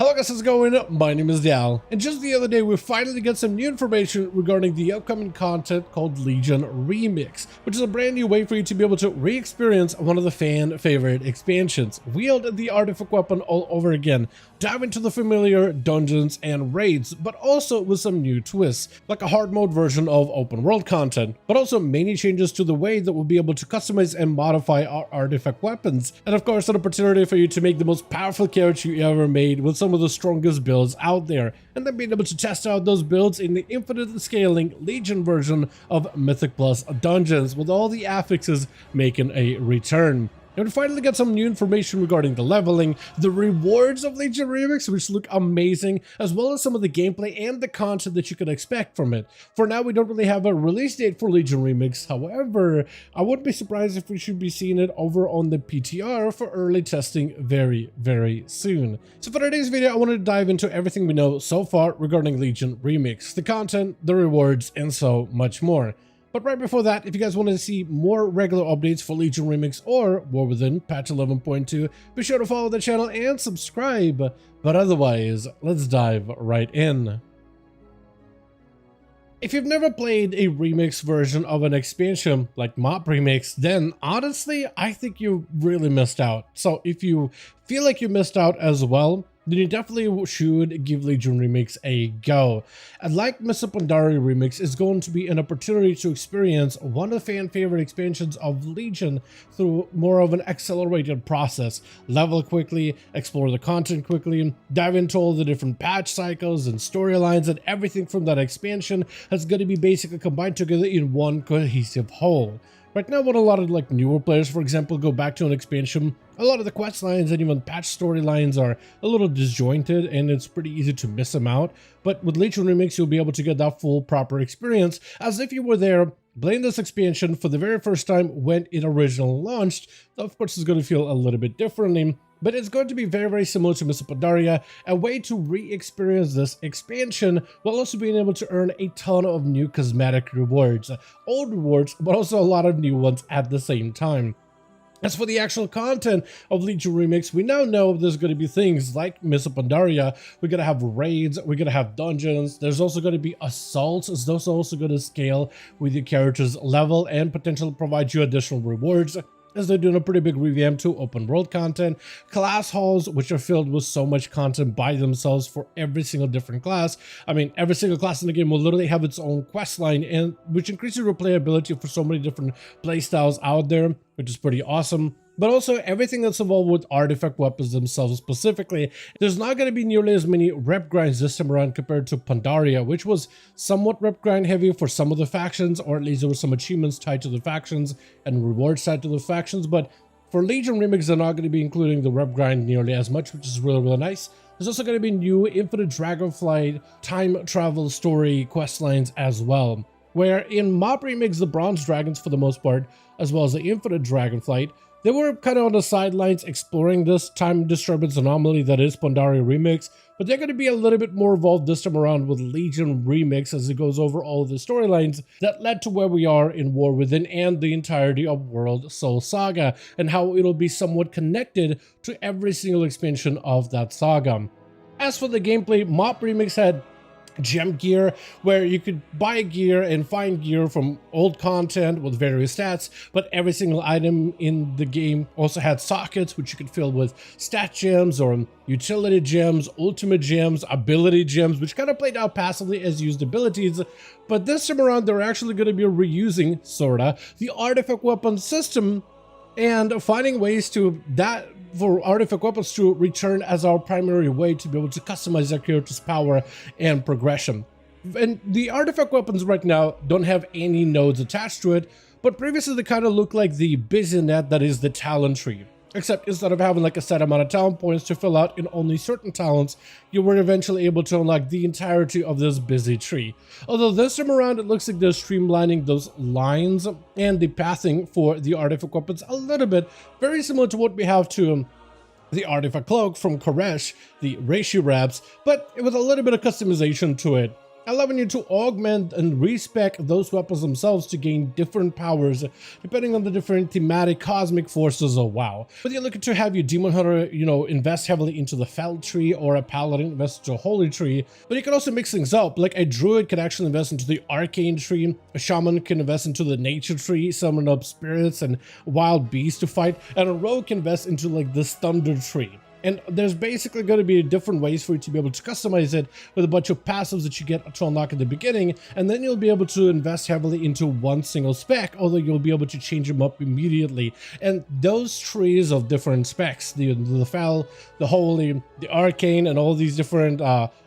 Hello guys, how's it going? My name is Dal, and just the other day we finally got some new information regarding the upcoming content called Legion Remix, which is a brand new way for you to be able to re-experience one of the fan favorite expansions, wield the artifact weapon all over again, dive into the familiar dungeons and raids, but also with some new twists, like a hard mode version of open world content, but also many changes to the way that we'll be able to customize and modify our artifact weapons, and of course an opportunity for you to make the most powerful character you ever made with some of the strongest builds out there, and then being able to test out those builds in the infinite scaling Legion version of Mythic Plus Dungeons, with all the affixes making a return. And we finally got some new information regarding the leveling, the rewards of Legion Remix, which look amazing, as well as some of the gameplay and the content that you can expect from it. For now, we don't really have a release date for Legion Remix. However, I wouldn't be surprised if we should be seeing it over on the PTR for early testing very, very soon. So for today's video, I wanted to dive into everything we know so far regarding Legion Remix, the content, the rewards, and so much more. But right before that, if you guys want to see more regular updates for Legion Remix or War Within patch 11.2, be sure to follow the channel and subscribe. But otherwise, let's dive right in. If you've never played a remix version of an expansion like Mop Remix, then honestly, I think you really missed out. So if you feel like you missed out as well, then you definitely should give Legion Remix a go. And like Mr. Pandaria Remix is going to be an opportunity to experience one of the fan favorite expansions of Legion through more of an accelerated process. Level quickly, explore the content quickly, dive into all the different patch cycles and storylines, and everything from that expansion is going to be basically combined together in one cohesive whole. Right now, when a lot of newer players, for example, go back to an expansion, a lot of the quest lines and even patch storylines are a little disjointed and it's pretty easy to miss them out. But with Legion Remix, you'll be able to get that full proper experience as if you were there playing this expansion for the very first time when it originally launched. Of course, it's going to feel a little bit differently, but it's going to be very, very similar to Mr. Pandaria, a way to re-experience this expansion while also being able to earn a ton of new cosmetic rewards. Old rewards, but also a lot of new ones at the same time. As for the actual content of Legion Remix, we now know there's going to be things like Mr. Pandaria. We're going to have raids, we're going to have dungeons, there's also going to be assaults, those are also going to scale with your character's level and potentially provide you additional rewards, as they're doing a pretty big revamp to open world content, class halls, which are filled with so much content by themselves for every single different class. I mean, every single class in the game will literally have its own quest line, and which increases replayability for so many different playstyles out there, which is pretty awesome. But also everything that's involved with artifact weapons themselves specifically. There's not going to be nearly as many rep grinds this time around compared to Pandaria, which was somewhat rep grind heavy for some of the factions, or at least there were some achievements tied to the factions and rewards tied to the factions. But for Legion Remix, they're not going to be including the rep grind nearly as much, which is really, really nice. There's also going to be new Infinite Dragonflight time travel story quest lines as well, where in Mop Remix, the Bronze Dragons for the most part, as well as the Infinite Dragonflight, they were kind of on the sidelines exploring this time disturbance anomaly that is Pandaria Remix, but they're going to be a little bit more involved this time around with Legion Remix as it goes over all of the storylines that led to where we are in War Within and the entirety of World Soul Saga, and how it'll be somewhat connected to every single expansion of that saga. As for the gameplay, Mop Remix had gem gear, where you could buy gear and find gear from old content with various stats, but every single item in the game also had sockets which you could fill with stat gems or utility gems, ultimate gems, ability gems, which kind of played out passively as used abilities. But this time around, they're actually going to be reusing sorta the artifact weapon system and finding ways to for artifact weapons to return as our primary way to be able to customize our character's power and progression. And the artifact weapons right now don't have any nodes attached to it, but previously they kind of look like the busy net that is the talent tree. Except instead of having like a set amount of talent points to fill out in only certain talents, you were eventually able to unlock the entirety of this busy tree. Although this time around, it looks like they're streamlining those lines and the pathing for the artifact weapons a little bit, very similar to what we have to the artifact cloak from Koresh, the Reishi wraps, but with a little bit of customization to it. allowing you to augment and respec those weapons themselves to gain different powers depending on the different thematic cosmic forces of WoW. Whether you're looking to have your Demon Hunter, invest heavily into the Fel tree, or a Paladin invest into a Holy tree, but you can also mix things up. Like a Druid can actually invest into the Arcane tree, a Shaman can invest into the Nature tree, summon up spirits and wild beasts to fight, and a Rogue can invest into like this Thunder tree. And there's basically going to be different ways for you to be able to customize it with a bunch of passives that you get to unlock at the beginning, and then you'll be able to invest heavily into one single spec, although you'll be able to change them up immediately. And those trees of different specs, the Fel, the Holy, the Arcane, and all these different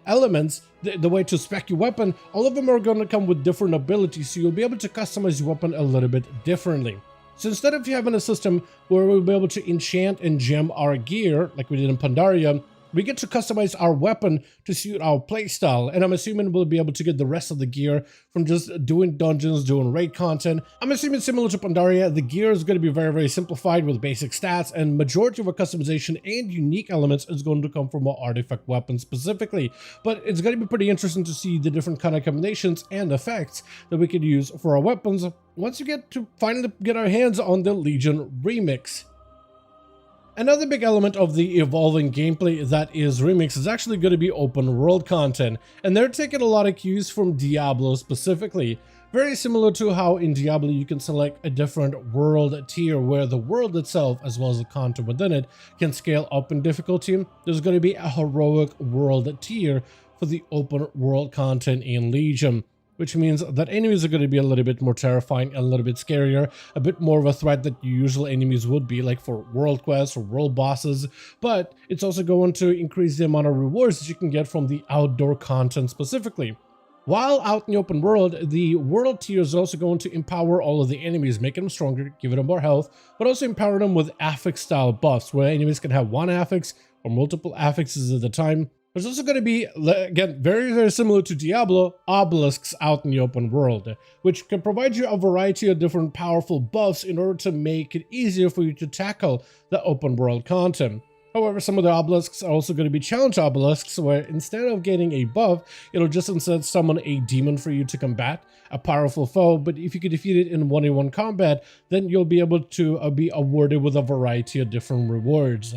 elements, the way to spec your weapon, all of them are going to come with different abilities, so you'll be able to customize your weapon a little bit differently. So instead of having a system where we'll be able to enchant and gem our gear, like we did in Pandaria, we get to customize our weapon to suit our playstyle, and I'm assuming we'll be able to get the rest of the gear from just doing dungeons, doing raid content. I'm assuming similar to Pandaria, the gear is going to be very, very simplified with basic stats, and majority of our customization and unique elements is going to come from our artifact weapons specifically. But it's going to be pretty interesting to see the different kind of combinations and effects that we could use for our weapons once we get to finally get our hands on the Legion Remix. Another big element of the evolving gameplay that is Remix is actually going to be open world content, and they're taking a lot of cues from Diablo specifically. Very similar to how in Diablo you can select a different world tier where the world itself, as well as the content within it, can scale up in difficulty. There's going to be a heroic world tier for the open world content in Legion, which means that enemies are going to be a little bit more terrifying, a little bit scarier, a bit more of a threat that usual enemies would be, like for world quests or world bosses, but it's also going to increase the amount of rewards that you can get from the outdoor content specifically. While out in the open world, the world tier is also going to empower all of the enemies, making them stronger, giving them more health, but also empower them with affix style buffs, where enemies can have one affix or multiple affixes at a time. There's also going to be, again, very, very similar to Diablo, obelisks out in the open world, which can provide you a variety of different powerful buffs in order to make it easier for you to tackle the open world content. However, some of the obelisks are also going to be challenge obelisks, where instead of getting a buff, it'll just instead summon a demon for you to combat, a powerful foe, but if you can defeat it in 1v1 combat, then you'll be able to be awarded with a variety of different rewards.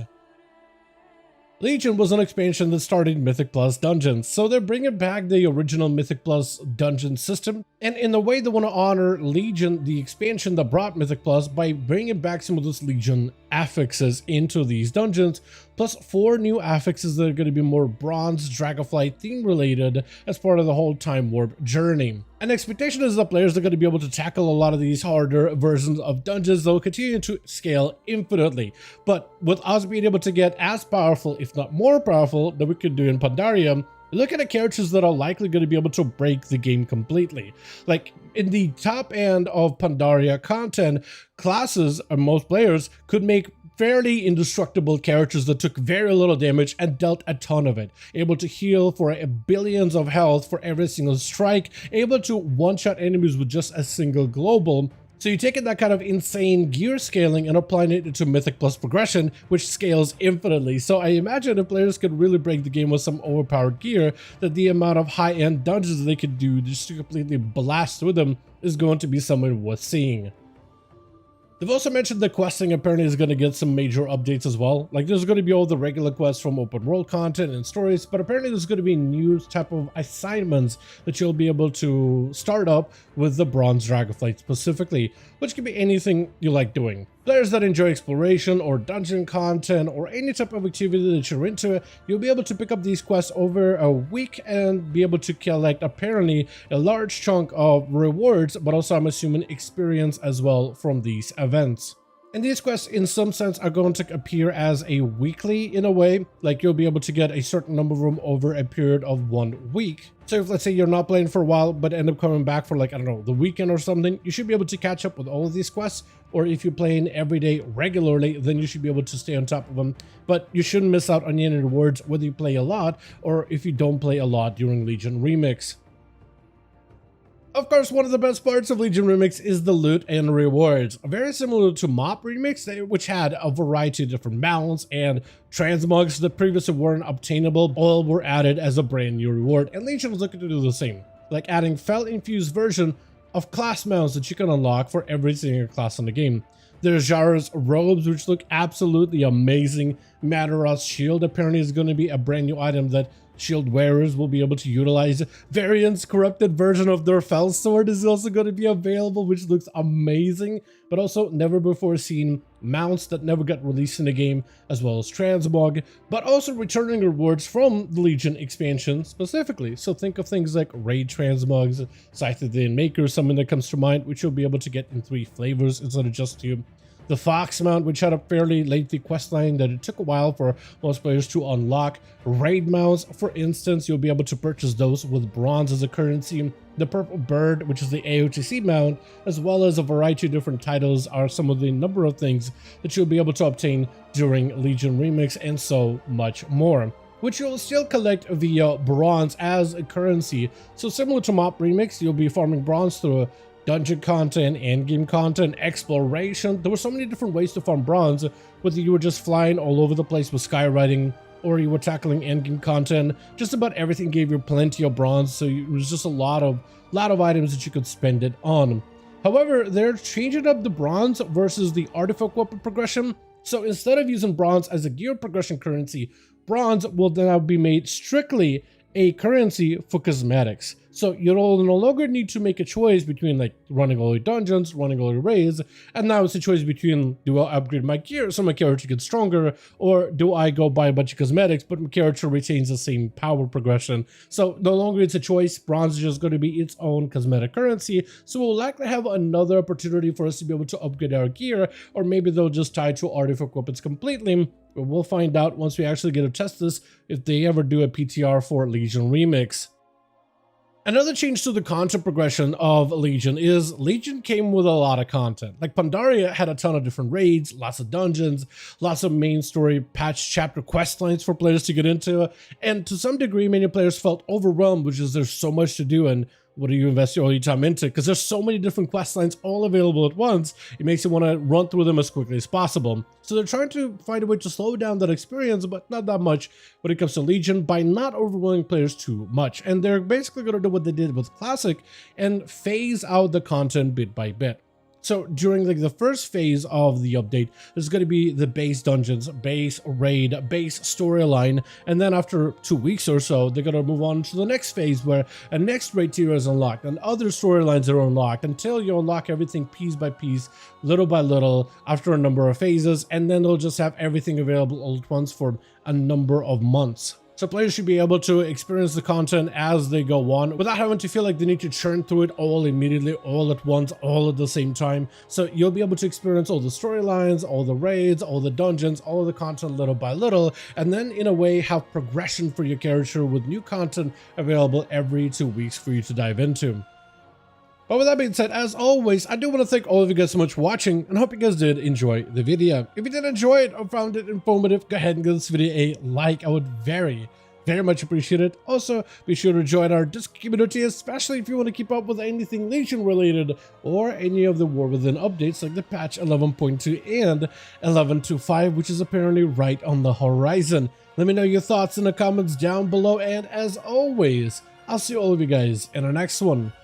Legion was an expansion that started Mythic Plus dungeons, so they're bringing back the original Mythic Plus dungeon system, and in the way they want to honor Legion, the expansion that brought Mythic Plus, by bringing back some of those Legion affixes into these dungeons, plus 4 new affixes that are going to be more Bronze Dragonflight theme related as part of the whole Time Warp journey. An expectation is that players are going to be able to tackle a lot of these harder versions of dungeons that will continue to scale infinitely, but with us being able to get as powerful, if not more powerful, than we could do in Pandaria, look at the characters that are likely going to be able to break the game completely. Like in the top end of Pandaria content, classes, or most players, could make fairly indestructible characters that took very little damage and dealt a ton of it, able to heal for billions of health for every single strike, able to one-shot enemies with just a single global. So you take in that kind of insane gear scaling and applying it into Mythic Plus progression, which scales infinitely. So I imagine if players could really break the game with some overpowered gear, that the amount of high-end dungeons they could do just to completely blast through them is going to be something worth seeing. They've also mentioned that questing apparently is going to get some major updates as well. Like there's going to be all the regular quests from open world content and stories, but apparently there's going to be new type of assignments that you'll be able to start up with the Bronze Dragonflight specifically, which can be anything you like doing. Players that enjoy exploration or dungeon content or any type of activity that you're into, you'll be able to pick up these quests over a week and be able to collect apparently a large chunk of rewards, but also I'm assuming experience as well from these events. And these quests in some sense are going to appear as a weekly in a way, like you'll be able to get a certain number of them over a period of 1 week. So if let's say you're not playing for a while but end up coming back for like, I don't know, the weekend or something, you should be able to catch up with all of these quests. Or if you're playing every day regularly, then you should be able to stay on top of them. But you shouldn't miss out on any rewards whether you play a lot or if you don't play a lot during Legion Remix. Of course, one of the best parts of Legion Remix is the loot and rewards. Very similar to Mop Remix, which had a variety of different mounts and transmogs that previously weren't obtainable, all were added as a brand new reward, and Legion was looking to do the same, like adding Fel-infused version of class mounts that you can unlock for every single class in the game. There's Jara's robes, which look absolutely amazing. Madaroth's shield apparently is going to be a brand new item that shield wearers will be able to utilize. Variant's corrupted version of their Fel sword is also going to be available, which looks amazing, but also never before seen mounts that never got released in the game, as well as transmog, but also returning rewards from the Legion expansion specifically. So think of things like raid transmogs, Scythe of the Maker, something that comes to mind, which you'll be able to get in 3 flavors instead of just 2. The Fox mount, which had a fairly lengthy questline that it took a while for most players to unlock. Raid mounts, for instance, you'll be able to purchase those with bronze as a currency. The Purple Bird, which is the AOTC mount, as well as a variety of different titles, are some of the number of things that you'll be able to obtain during Legion Remix, and so much more, which you'll still collect via bronze as a currency. So similar to Mop Remix, you'll be farming bronze through dungeon content, endgame content, exploration. There were so many different ways to farm bronze, whether you were just flying all over the place with skywriting, or you were tackling endgame content. Just about everything gave you plenty of bronze, so it was just a lot of items that you could spend it on. However, they're changing up the bronze versus the artifact weapon progression. So instead of using bronze as a gear progression currency, bronze will now be made strictly a currency for cosmetics. So you'll no longer need to make a choice between like running all your dungeons, running all your raids, and now it's a choice between, do I upgrade my gear so my character gets stronger, or do I go buy a bunch of cosmetics but my character retains the same power progression? So no longer it's a choice, bronze is just going to be its own cosmetic currency, so we'll likely have another opportunity for us to be able to upgrade our gear, or maybe they'll just tie to artifact weapons completely. But we'll find out once we actually get to test this, if they ever do a PTR for Legion Remix. Another change to the content progression of Legion is Legion came with a lot of content. Like Pandaria had a ton of different raids, lots of dungeons, lots of main story patch chapter quest lines for players to get into, and to some degree many players felt overwhelmed, which is there's so much to do and what do you invest all your time into? Because there's so many different quest lines all available at once, it makes you want to run through them as quickly as possible. So they're trying to find a way to slow down that experience, but not that much when it comes to Legion, by not overwhelming players too much. And they're basically going to do what they did with Classic and phase out the content bit by bit. So during like the first phase of the update, there's going to be the base dungeons, base raid, base storyline, and then after 2 weeks or so, they're going to move on to the next phase where a next raid tier is unlocked and other storylines are unlocked until you unlock everything piece by piece, little by little, after a number of phases, and then they'll just have everything available all at once for a number of months. So players should be able to experience the content as they go on without having to feel like they need to churn through it all immediately, all at once, all at the same time. So you'll be able to experience all the storylines, all the raids, all the dungeons, all of the content little by little, and then in a way have progression for your character with new content available every 2 weeks for you to dive into. But with that being said, as always, I do want to thank all of you guys so much for watching and hope you guys did enjoy the video. If you did enjoy it or found it informative, go ahead and give this video a like. I would very much appreciate it. Also, be sure to join our Discord community, especially if you want to keep up with anything Legion related or any of the War Within updates like the patch 11.2 and 11.25, which is apparently right on the horizon. Let me know your thoughts in the comments down below, and as always, I'll see all of you guys in our next one.